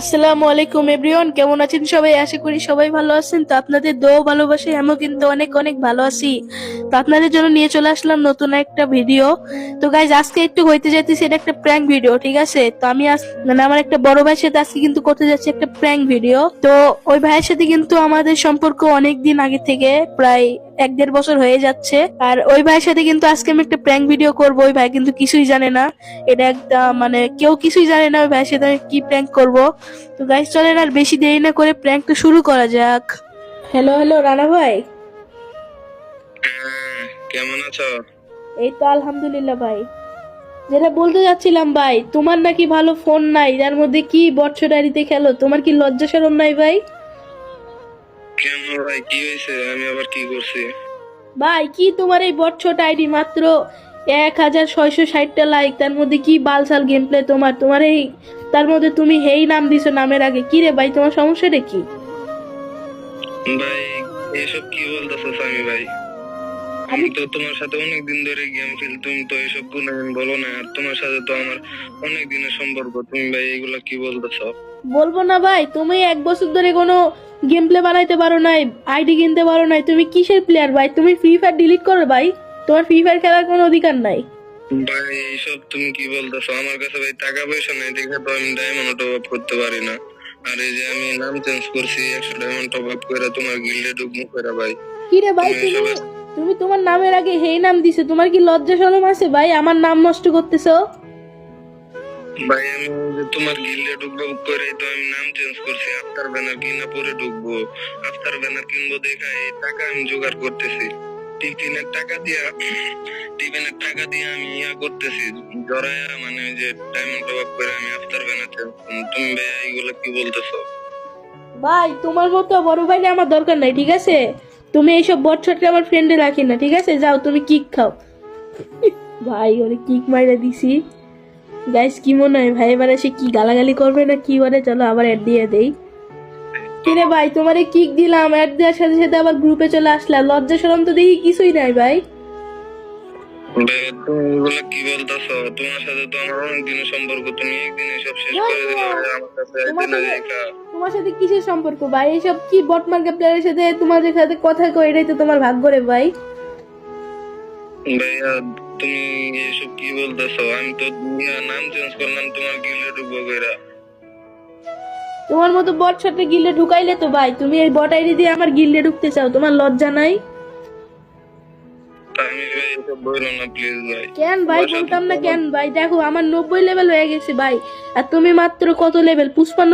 আসসালামু আলাইকুম এভরিওয়ান, কেমন আছেন সবাই? আশা করি সবাই ভালো আছেন। তো আপনাদের দোয়া ভালোবাসায় আমিও কিন্তু অনেক অনেক ভালো আছি। তো আপনাদের জন্য নিয়ে চলে আসলাম নতুন একটা ভিডিও। তো গাইজ, আজকে একটু হইতে যাইতেছি, এটা একটা প্র্যাঙ্ক ভিডিও, ঠিক আছে? তো আমি মানে আমার একটা বড় ভাইয়ের সাথে আজকে কিন্তু করতে যাচ্ছি একটা প্র্যাঙ্ক ভিডিও। তো ওই ভাইয়ের সাথে কিন্তু আমাদের সম্পর্ক অনেক দিন আগে থেকে, প্রায় 1-1.5 বছর হয়ে যাচ্ছে। আর ওই ভাইয়ের সাথে কিন্তু আজকে আমি একটা প্র্যাঙ্ক ভিডিও করবো। ওই ভাই কিন্তু কিছুই জানে না, এটা একটা মানে কেউ কিছুই জানে না ওই ভাইয়ের সাথে আমি কি প্র্যাঙ্ক করব। তো গাইস, চলেন আর বেশি দেরি না করে প্র্যাঙ্কটা শুরু করা যাক। হ্যালো হ্যালো রানা ভাই। কেমন আছো? এই তো আলহামদুলিল্লাহ ভাই। যেটা বলতে যাচ্ছিলাম ভাই, তোমার নাকি ভালো ফোন নাই, যার মধ্যে কি বটছড়ারিতে খেলো, তোমার কি লজ্জা শরম নাই ভাই? কেন ভাই, কি হয়েছে? আমি আবার কি করছি? ভাই কি তোমার এই বটছট আইডি, মাত্র 1660টা লাইক, তার মধ্যে কি বালসাল গেম প্লে তোমার এই, তার মধ্যে তুমি হেই নাম দিছো নামের আগে। কি রে ভাই, তোমার সমস্যাটা কি? ভাই এসব কি বলতেছো সামি ভাই? আমি তো তোমার সাথে অনেক দিন ধরে গেম খেলি, তুমি তো এসব কোনোদিন বলো না। আর তোমার সাথে তো আমার অনেক দিনের সম্পর্ক, তুমি ভাই এগুলা কি বলতেছো? বলবো না ভাই, তুমি 1 বছর ধরে কোনো গেম প্লে বানাইতে পারো নাই, আইডি কিনতে পারো নাই, তুমি কিসের প্লেয়ার ভাই? তুমি ফ্রি ফায়ার ডিলিট করো ভাই, তোমার ফ্রি ফায়ার খেলার কোনো অধিকার নাই। ভাই এইসব তুমি কি বলতেছো? আমার কাছে ভাই টাকা পয়সা নেই দেখে তো আমি ডায়মন্ড টপ আপ করতে পারি না। আর এই যে আমি নাম চেঞ্জ করছি 100 ডায়মন্ড টপ আপ করে তোমার গিল্ডে ঢুকবো করে ভাই। কি রে ভাই, তুমি তুমি এসব তুমি তোমার নামের আগে হেই নাম দিছো, তোমার কি লজ্জা শরম আছে ভাই? আমার নাম নষ্ট করতেছো। ভাই আমি যে তোমার গিল্ডে ঢুকবো করে তো আমি নাম চেঞ্জ করছি, আফতার ব্যানার কিনা পরে ঢুকবো। আফতার ব্যানার কিনবো দেখা এই টাকা আমি জোগাড় করতেছি। টিফিনের টাকা দিয়ে আমি ইয়া করতেছি, জড়ায়া মানে ওই যে ডায়মন্ড টপ আপ করে আমি আফতার ব্যানার চেঞ্জ করবো। তুমি ভাই এইগুলো কি বলতেছো? ভাই তোমার মতো বড় ভাইলে আমার দরকার নাই, ঠিক আছে? তুমি এইসব বটছটকে আমার ফ্রেন্ডে রাখি না, ঠিক আছে? যাও তুমি কিক খাও। ভাই ওরে কিক মাইরা দিছি। গাইস কি মনে হয় ভাই এবার এসে কি গালাগালি করবে না কি করে? চলো আবার অ্যাড দিয়ে দেই। কিরে ভাই, তোমারে কিক দিলাম, অ্যাড দেওয়ার সাথে সাথে আবার গ্রুপে চলে আসলাম, লজ্জা শরম তো দেখি কিছুই নাই ভাই। ভাই তুমি এগুলো কি বলতেছো? তোমার সাথে তো আমার অনেক দিনের সম্পর্ক, তুমি একদিনে সব শেষ করে দিলে ভাই। আমার কাছে তোমার আইতে না সাথে দেখা। তোমার সাথে কিসের সম্পর্ক ভাই? এইসব কি বট মার্কেট প্লেয়ারের সাথে তোমাদের সাথে কথা কই, এটাই তো তোমার ভাগ্য রে ভাই। ভাইয়া তুমি এসব কি বলতেছো? আমি তো নাম চেঞ্জ করলাম তোমার গিল্ডে ঢুকবো কইরা। তোমার মতো বট সাথে গিল্ডে ঢুকাইলে তো ভাই, তুমি এই বট আইডি দিয়ে আমার গিল্ডে ঢুকতে চাও, তোমার লজ্জা নাই? আমি ভাই এসব বললো না প্লিজ ভাই। কেন ভাই বলতাম না কেন ভাই? দেখো আমার 90 লেভেল হয়ে গেছে ভাই, আর তুমি মাত্র কত লেভেল? 55।